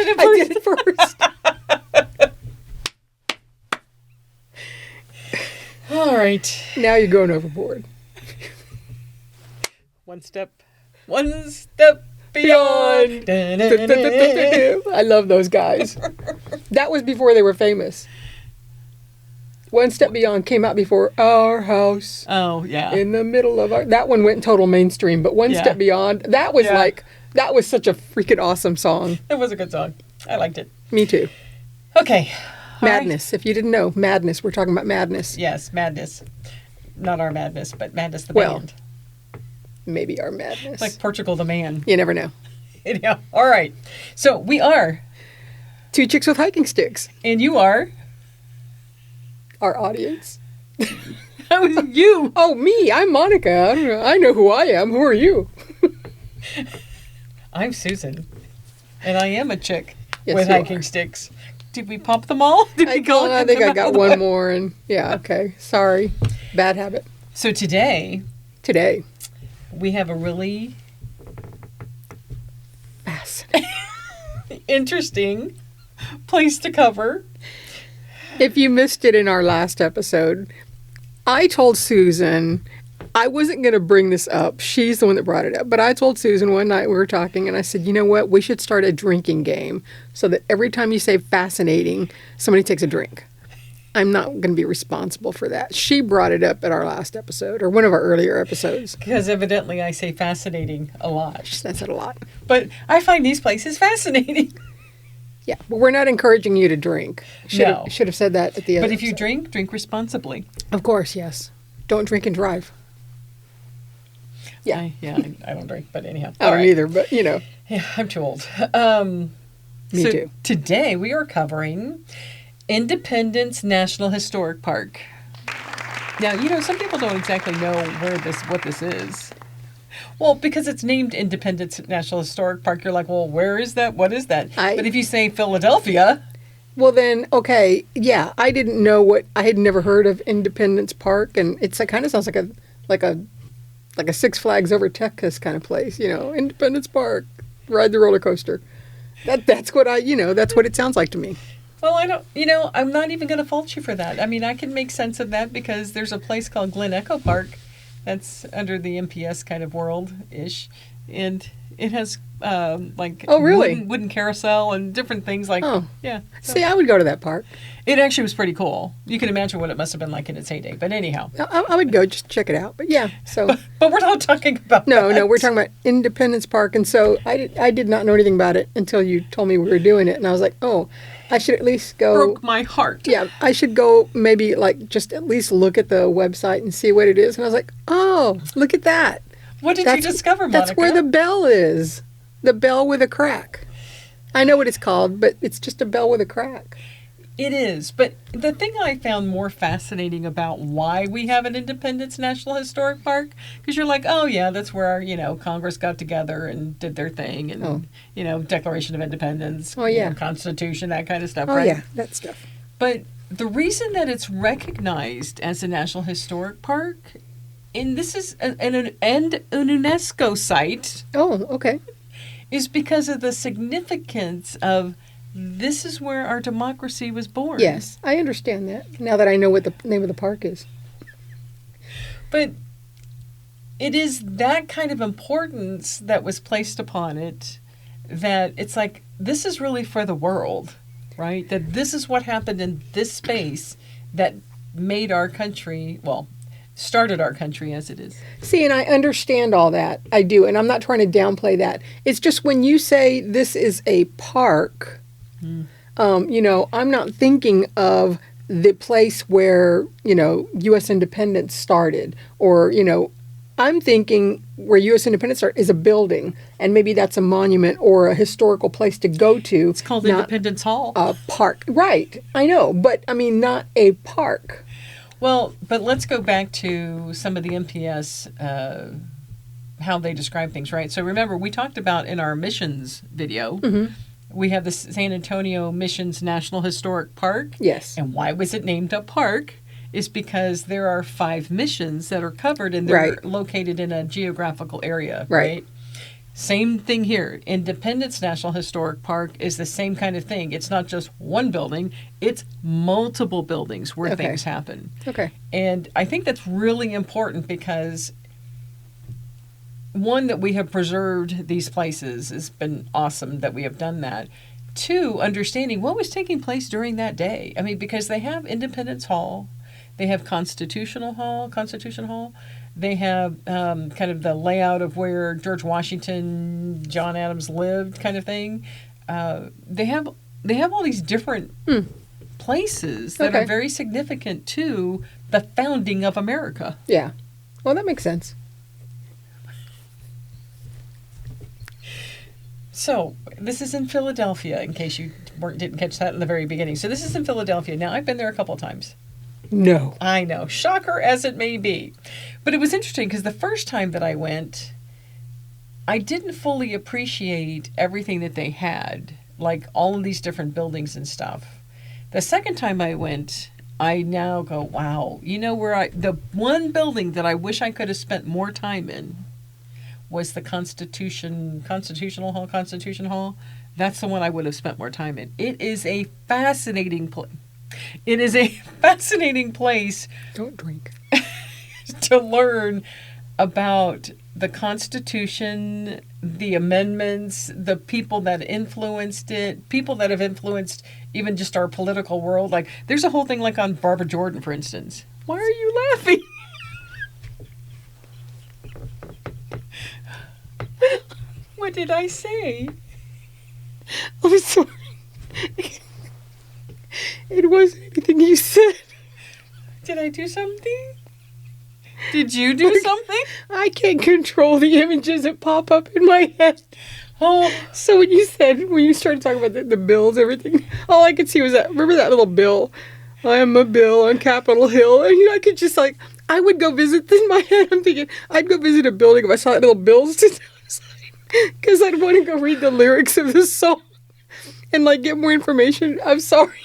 started it first. I did it first. All right. Now you're going overboard. One step beyond. I love those guys. That was before they were famous. One Step Beyond came out before Our House. Oh, yeah. In the middle of our... That one went total mainstream, but One Step Beyond, that was that was such a freaking awesome song. It was a good song. I liked it. Me too. Okay. Madness. If you didn't know, Madness. We're talking about Madness. Yes, Madness. Not our Madness, but Madness the band. Maybe our Madness. Like Portugal the man. You never know. Yeah. All right. So we are... Two chicks with hiking sticks. And you are... Our audience. That was you. Oh, me. I'm Monica. I don't know. I know who I am. Who are you? I'm Susan. And I am a chick Yes, with you hiking are. sticks. Did we pump them all? Did we go I think I got one more. And yeah, okay. Sorry. Bad habit. So today, we have a really fascinating, interesting place to cover. If you missed it in our last episode, I told Susan I wasn't going to bring this up. She's the one that brought it up. But I told Susan one night we were talking, and I said, you know what? We should start a drinking game so that every time you say fascinating, somebody takes a drink. I'm not going to be responsible for that. She brought it up at our last episode, or one of our earlier episodes. Because evidently I say fascinating a lot. She says it a lot. But I find these places fascinating. Yeah, but we're not encouraging you to drink. Should have said that at the end. But if you drink responsibly. Of course, yes. Don't drink and drive. Yeah. I don't drink, but anyhow. I don't either, but you know. Yeah, I'm too old. Me too. Today we are covering Independence National Historic Park. Now, you know, some people don't exactly know what this is. Well, because it's named Independence National Historic Park, you're like, well, where is that? What is that? But if you say Philadelphia... Well, then, okay, yeah, I didn't know I had never heard of Independence Park, and it kind of sounds like a Six Flags Over Texas kind of place, you know, Independence Park, ride the roller coaster. That's what that's what it sounds like to me. Well, I'm not even going to fault you for that. I mean, I can make sense of that because there's a place called Glen Echo Park that's under the MPS kind of world-ish, and it has wooden carousel and different things like yeah. See, I would go to that park. It actually was pretty cool. You can imagine what it must have been like in its heyday. But anyhow, I would go just check it out. But yeah, so but we're not talking about no, that. we're talking about Independence Park, and so I did not know anything about it until you told me we were doing it, and I was like, oh, I should at least go. Broke my heart. Yeah, I should go maybe just at least look at the website and see what it is, and I was like, oh, look at that. What did you discover, Monica? That's where the bell is. The bell with a crack. I know what it's called, but it's just a bell with a crack. It is. But the thing I found more fascinating about why we have an Independence National Historic Park, because you're like, oh, yeah, that's where, Congress got together and did their thing and, Declaration of Independence, Constitution, that kind of stuff, right? Oh, yeah, that stuff. But the reason that it's recognized as a National Historic Park, and this is an UNESCO site. Oh, okay. Is because of the significance of this is where our democracy was born. Yes, I understand that, now that I know what the name of the park is. But it is that kind of importance that was placed upon it that it's like, this is really for the world, right? That this is what happened in this space that made our country, started our country as it is. See, and I understand all that. I do. And I'm not trying to downplay that. It's just when you say this is a park, I'm not thinking of the place where, U.S. independence started. Or, I'm thinking where U.S. independence started is a building. And maybe that's a monument or a historical place to go to. It's called Independence Hall. A park. Right. I know. But, not a park. Well, but let's go back to some of the MPS, how they describe things, right? So remember, we talked about in our missions video, we have the San Antonio Missions National Historic Park. Yes. And why was it named a park? Is because there are 5 missions that are covered and they're located in a geographical area, right? Same thing here. Independence National Historic Park is the same kind of thing. It's not just one building, it's multiple buildings where things happen. Okay. And I think that's really important because, one, that we have preserved these places has been awesome that we have done that. Two, understanding what was taking place during that day. I mean, because they have Independence Hall, they have Constitution Hall, they have kind of the layout of where George Washington, John Adams lived, kind of thing. They have all these different places that are very significant to the founding of America. Yeah. Well, that makes sense. So, this is in Philadelphia, in case you didn't catch that in the very beginning. So, this is in Philadelphia. Now, I've been there a couple of times. No. I know. Shocker as it may be. But it was interesting because the first time that I went, I didn't fully appreciate everything that they had, like all of these different buildings and stuff. The second time I went, I now go, wow. You know where the one building that I wish I could have spent more time in was the Constitution Hall. That's the one I would have spent more time in. It is a fascinating place. It is a fascinating place. Don't drink. To learn about the Constitution, the amendments, the people that influenced it, people that have influenced even just our political world. Like, there's a whole thing like on Barbara Jordan, for instance. Why are you laughing? What did I say? I'm sorry. It wasn't anything you said. Did I do something? Did you do something? I can't control the images that pop up in my head. Oh, So when you started talking about the bills, everything, all I could see was remember that little bill? I am a bill on Capitol Hill. And I could just I would go visit, in my head, I'm thinking, I'd go visit a building if I saw that little bills. Because I'd want to go read the lyrics of this song and get more information. I'm sorry.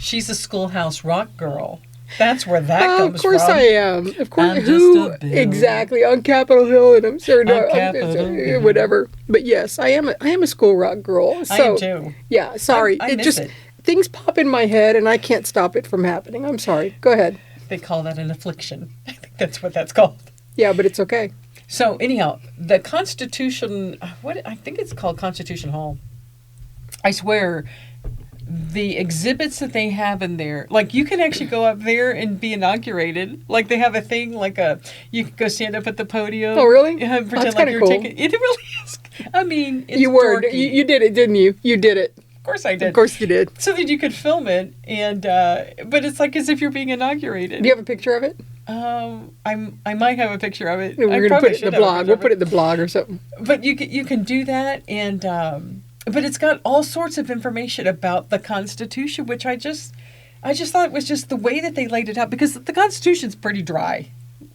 she's a Schoolhouse Rock girl. That's where that comes from. Of course I am. Of course. I'm Who just a bill. Exactly on Capitol Hill, and I'm sure Hill. whatever. But yes, I am a school rock girl. So, I am too. Yeah. Sorry. I miss it. Things pop in my head, and I can't stop it from happening. I'm sorry. Go ahead. They call that an affliction. I think that's what that's called. Yeah, but it's okay. So anyhow, the Constitution, I think it's called Constitution Hall. I swear, the exhibits that they have in there, you can actually go up there and be inaugurated. They have a thing, you can go stand up at the podium. Oh, really? And pretend That's like kinda you're cool. taking. It really is. I mean, it's You were. dorky. You did it, didn't you? You did it. Of course I did. Of course you did. So that you could film it, and but it's as if you're being inaugurated. Do you have a picture of it? I might have a picture of it. We're going to put it in the blog. We'll put it in the blog or something. But you can do that, and but it's got all sorts of information about the Constitution, which I just thought it was just the way that they laid it out, because the Constitution's pretty dry.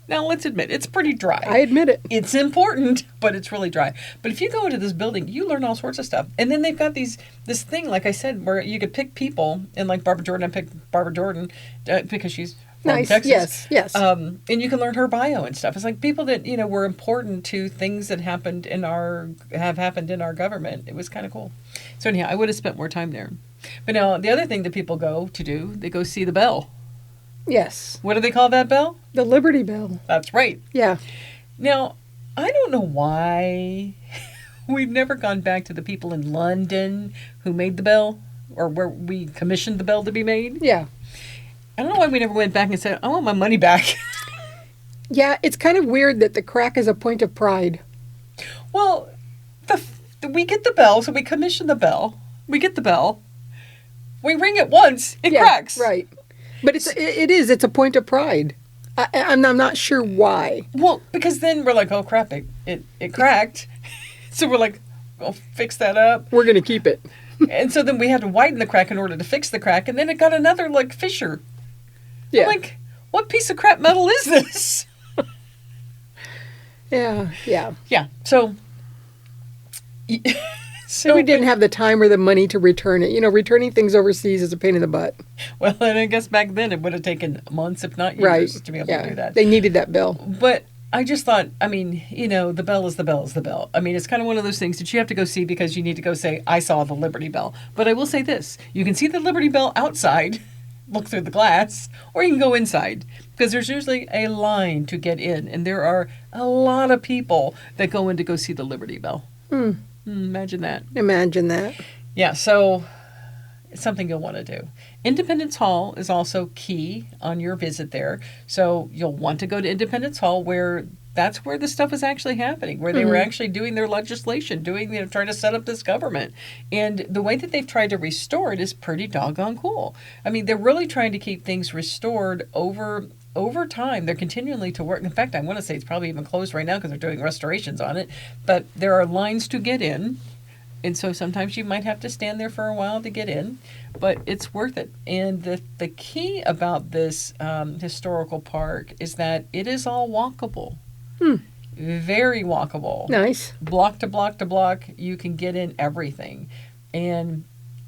Now, let's admit, it's pretty dry. I admit it. It's important, but it's really dry. But if you go into this building, you learn all sorts of stuff. And then they've got this thing, like I said, where you could pick people, and like Barbara Jordan, I picked Barbara Jordan because she's from Nice. Texas. Yes. And you can learn her bio and stuff. It's like people that, were important to things that have happened in our government. It was kind of cool. So anyhow, I would have spent more time there. But now, the other thing that people go to do, they go see the bell. Yes. What do they call that bell? The Liberty Bell. That's right. Yeah. Now, I don't know why we've never gone back to the people in London who made the bell, or where we commissioned the bell to be made. Yeah. I don't know why we never went back and said, I want my money back. Yeah, it's kind of weird that the crack is a point of pride. Well, we get the bell, so we commission the bell. We get the bell. We ring it once, it cracks. Right. But it's a point of pride. I'm not sure why. Well, because then we're like, oh crap, it cracked. So we're like, I'll fix that up. We're going to keep it. And so then we had to widen the crack in order to fix the crack, and then it got another fissure. Yeah. I'm like, what piece of crap metal is this? Yeah. Yeah. So we didn't have the time or the money to return it. Returning things overseas is a pain in the butt. Well, and I guess back then it would have taken months, if not years, to be able to do that. They needed that bill. But I just thought, I mean, the bell is the bell is the bell. I mean, it's kind of one of those things that you have to go see because you need to go say, I saw the Liberty Bell. But I will say this, you can see the Liberty Bell outside, look through the glass, or you can go inside because there's usually a line to get in. And there are a lot of people that go in to go see the Liberty Bell. Imagine that. Imagine that. Yeah, so it's something you'll want to do. Independence Hall is also key on your visit there. So you'll want to go to Independence Hall where that's where the stuff is actually happening, where they were actually doing their legislation, trying to set up this government. And the way that they've tried to restore it is pretty doggone cool. I mean, they're really trying to keep things restored over time. They're continually to work. In fact, I want to say it's probably even closed right now because they're doing restorations on it. But there are lines to get in. And so sometimes you might have to stand there for a while to get in, but it's worth it. And the key about this historical park is that it is all walkable. Very walkable. Nice. Block to block to block, you can get in everything. And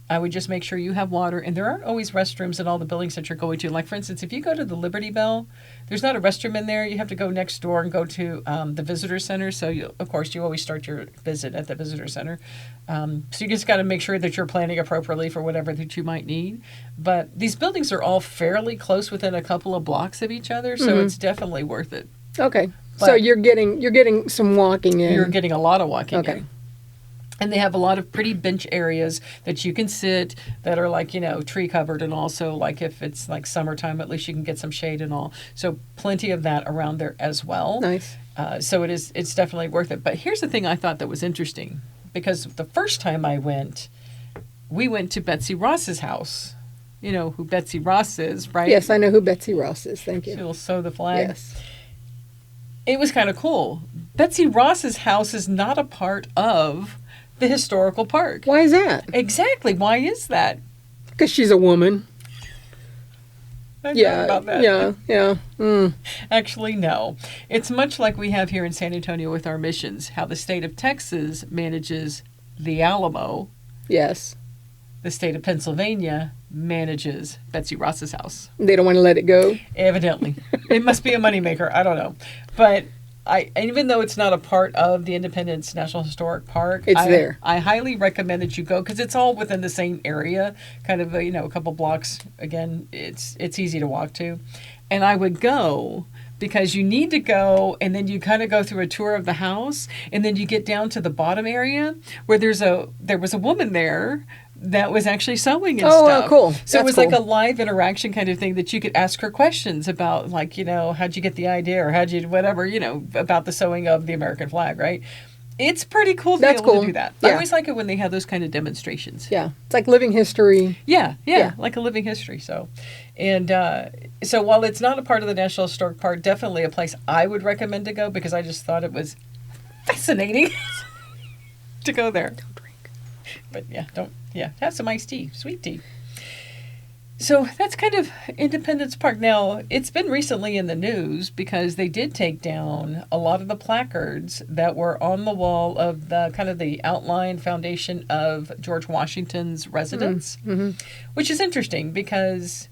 I would just make sure you have water. And there aren't always restrooms in all the buildings that you're going to. Like, for instance, if you go to the Liberty Bell, there's not a restroom in there. You have to go next door and go to the visitor center. So, of course, you always start your visit at the visitor center. So you just got to make sure that you're planning appropriately for whatever that you might need. But these buildings are all fairly close within a couple of blocks of each other. So it's definitely worth it. Okay. But so you're getting some walking in. You're getting a lot of walking Okay. in. And they have a lot of pretty bench areas that you can sit that are like, tree covered, and also like if it's like summertime, at least you can get some shade and all. So plenty of that around there as well. Nice. So it's definitely worth it. But here's the thing I thought that was interesting, because the first time I went, we went to Betsy Ross's house. You know who Betsy Ross is, right? Yes, I know who Betsy Ross is. Thank you. She'll sew the flag. Yes. It was kind of cool. Betsy Ross's house is not a part of the historical park. Why is that? Exactly. Why is that? Because she's a woman. I thought about that. Yeah. Actually, no. It's much like we have here in San Antonio with our missions, how the state of Texas manages the Alamo. Yes. The state of Pennsylvania manages Betsy Ross's house. They don't want to let it go? Evidently. It must be a moneymaker. I don't know. But even though it's not a part of the Independence National Historic Park, it's there. I highly recommend that you go because it's all within the same area, kind of a couple blocks. Again, it's easy to walk to, and I would go because you need to go, and then you kind of go through a tour of the house, and then you get down to the bottom area where there was a woman there that was actually sewing and stuff. Oh, cool. So That's it was cool. like a live interaction kind of thing that you could ask her questions about, like, how'd you get the idea, or how'd you, whatever, about the sewing of the American flag, right? It's pretty cool to be able to do that. Yeah. I always like it when they have those kind of demonstrations. Yeah. It's like living history. Yeah, like a living history. So, and so while it's not a part of the National Historic Park, definitely a place I would recommend to go because I just thought it was fascinating to go there. Don't drink. But have some iced tea, sweet tea. So that's kind of Independence Park. Now, it's been recently in the news because they did take down a lot of the placards that were on the wall of the kind of the outline foundation of George Washington's residence, which is interesting because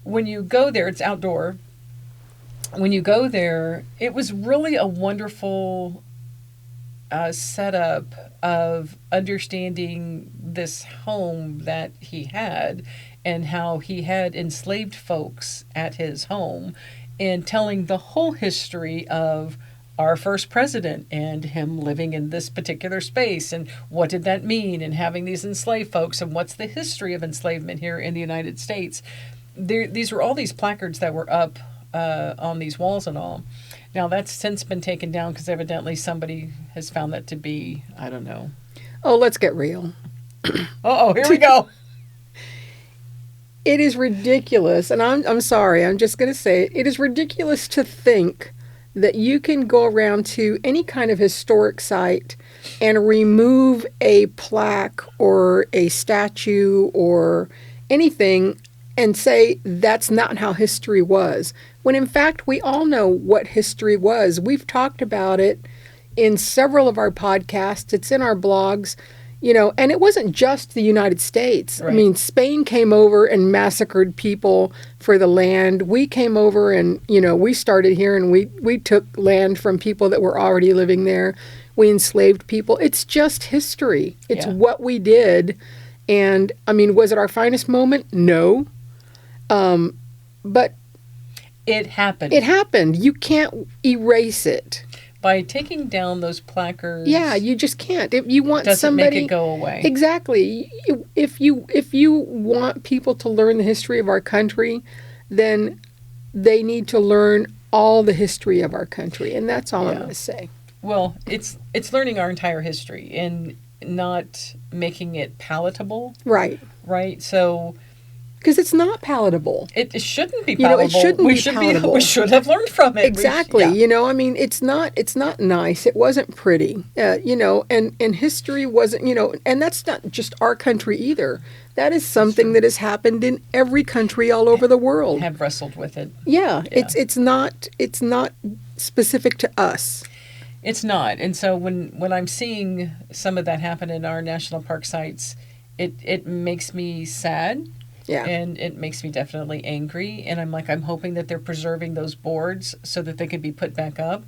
when you go there, it's outdoor. When you go there, it was really a wonderful setup of understanding this home that he had and how he had enslaved folks at his home, and telling the whole history of our first president and him living in this particular space and what did that mean, and having these enslaved folks and what's the history of enslavement here in the United States. These were all these placards that were up on these walls and all. Now, that's since been taken down because evidently somebody has found that to be, I don't know. Oh, let's get real. Uh-oh, here we go. It is ridiculous, and I'm sorry, I'm just going to say it. It is ridiculous to think that you can go around to any kind of historic site and remove a plaque or a statue or anything and say that's not how history was, when in fact we all know what history was. We've talked about it in several of our podcasts. It's in our blogs. You know, and it wasn't just the United States. Right. I mean, Spain came over and massacred people for the land. We came over and, you know, we started here and we took land from people that were already living there. We enslaved people. It's just history. It's Yeah. what we did. And, I mean, was it our finest moment? No. But It happened. it happened. You can't erase it. By taking down those placards. Yeah, you just can't. If you want doesn't somebody, make it go away. Exactly. If you want people to learn the history of our country, then they need to learn all the history of our country, and that's all I'm Yeah. going to say. Well, it's learning our entire history and not making it palatable, Right. right? So Because it's not palatable. it shouldn't be You know, it palatable. shouldn't we be should palatable. We should have learned from it. Exactly. Yeah. You know, I mean, it's not nice. It wasn't pretty. You know, and history wasn't, you know, and that's not just our country either. That is something that has happened in every country all over the world. Have wrestled with it. Yeah, Yeah. it's not specific to us. It's not. And so when I'm seeing some of that happen in our national park sites, it makes me sad. Yeah. And it makes me definitely angry. And I'm hoping that they're preserving those boards so that they can be put back up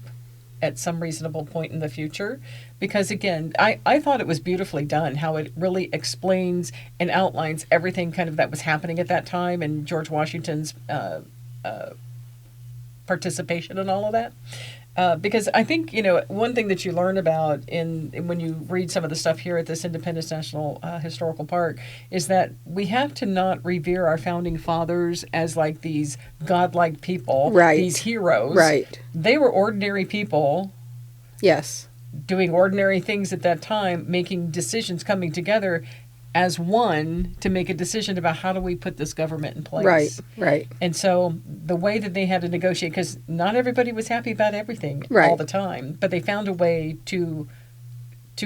at some reasonable point in the future. Because again, I thought it was beautifully done, how it really explains and outlines everything kind of that was happening at that time and George Washington's participation in all of that. Because I think, you know, one thing that you learn about when you read some of the stuff here at this Independence National Historical Park is that we have to not revere our founding fathers as like these godlike people, Right. these heroes. Right. They were ordinary people Yes. doing ordinary things at that time, making decisions, coming together as one to make a decision about how do we put this government in place. Right. Right. And so the way that they had to negotiate, because not everybody was happy about everything Right. all the time, but they found a way to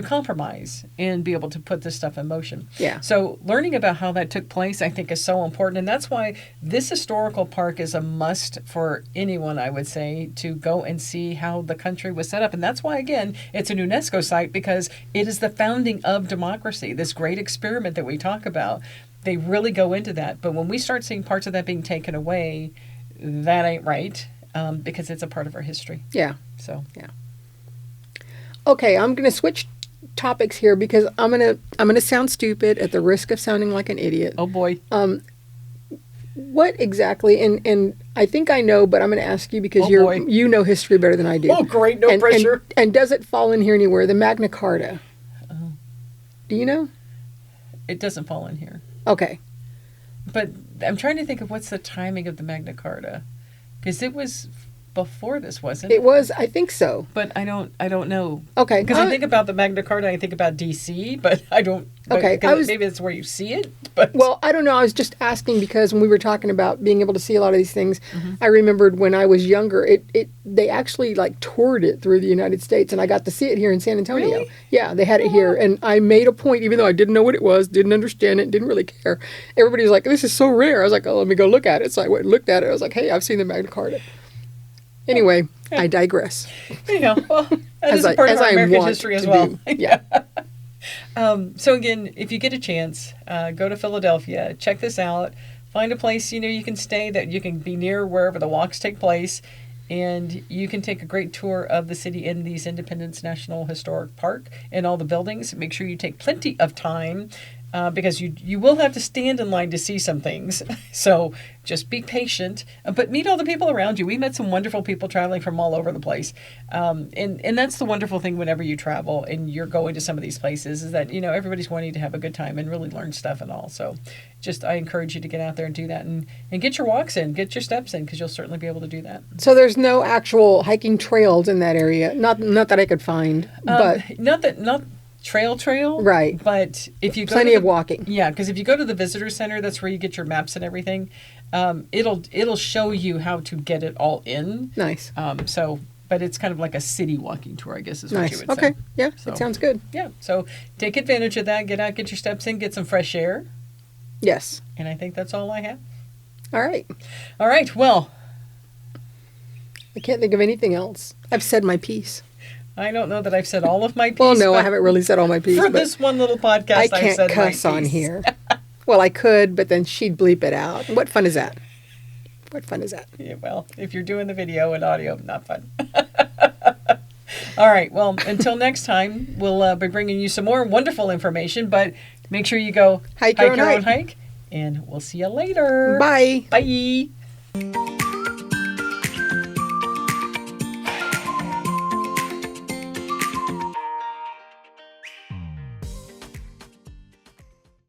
compromise and be able to put this stuff in motion. Yeah. So learning about how that took place, I think, is so important. And that's why this historical park is a must for anyone, I would say, to go and see how the country was set up. And that's why, again, it's an UNESCO site, because it is the founding of democracy, this great experiment that we talk about. They really go into that. But when we start seeing parts of that being taken away, that ain't right, because it's a part of our history. Yeah. So Okay, I'm going to switch topics here because I'm gonna sound stupid at the risk of sounding like an idiot. oh boy. What exactly? And I think I know, but I'm going to ask you because Oh, boy. you know history better than I do. Oh, great. No and, pressure. And does it fall in here anywhere? The Magna Carta. Do you know? It doesn't fall in here. Okay. But I'm trying to think of what's the timing of the Magna Carta, because it was before this, wasn't it? It was. I think so. But I don't know. Okay. Because I think about the Magna Carta, I think about D.C., but I don't. Okay, because maybe it's where you see it. But Well, I don't know. I was just asking because when we were talking about being able to see a lot of these things, Mm-hmm. I remembered when I was younger, they actually like toured it through the United States, and I got to see it here in San Antonio. Really? Yeah, they had it here, and I made a point, even though I didn't know what it was, didn't understand it, didn't really care. Everybody was like, "This is so rare." I was like, "Oh, let me go look at it." So I went and looked at it. I was like, "Hey, I've seen the Magna Carta." Anyway, I digress. anyhow, well, that As is I- a part as of our I American want history as to well. do. Yeah. So again, if you get a chance, go to Philadelphia, check this out, find a place you can stay that you can be near wherever the walks take place, and you can take a great tour of the city in these Independence National Historic Park and all the buildings. Make sure you take plenty of time. Because you will have to stand in line to see some things. So just be patient, but meet all the people around you. We met some wonderful people traveling from all over the place. And that's the wonderful thing whenever you travel and you're going to some of these places is that, everybody's wanting to have a good time and really learn stuff and all. So I encourage you to get out there and do that and get your walks in, get your steps in, because you'll certainly be able to do that. So there's no actual hiking trails in that area. Not that I could find, but Not trail, Right. But if you go plenty to of walking. Yeah, because if you go to the visitor center, that's where you get your maps and everything. It'll show you how to get it all in. Nice. But it's kind of like a city walking tour, I guess is what you Nice. would Okay. say. Yeah, So- that sounds good. Yeah, so take advantage of that. Get out, get your steps in, get some fresh air, Yes. and I think that's all I have. All right. All right, well, I can't think of anything else. I've said my piece. I don't know that I've said all of my piece. Well, no, I but haven't really said all my piece. For but this one little podcast, I I've can't said cuss my on piece. here. Well, I could, but then she'd bleep it out. What fun is that? What fun is that? Yeah, well, if you're doing the video and audio, not fun. All right. Well, until next time, we'll be bringing you some more wonderful information. But make sure you go Hike your own hike. and we'll see you later. Bye. Bye.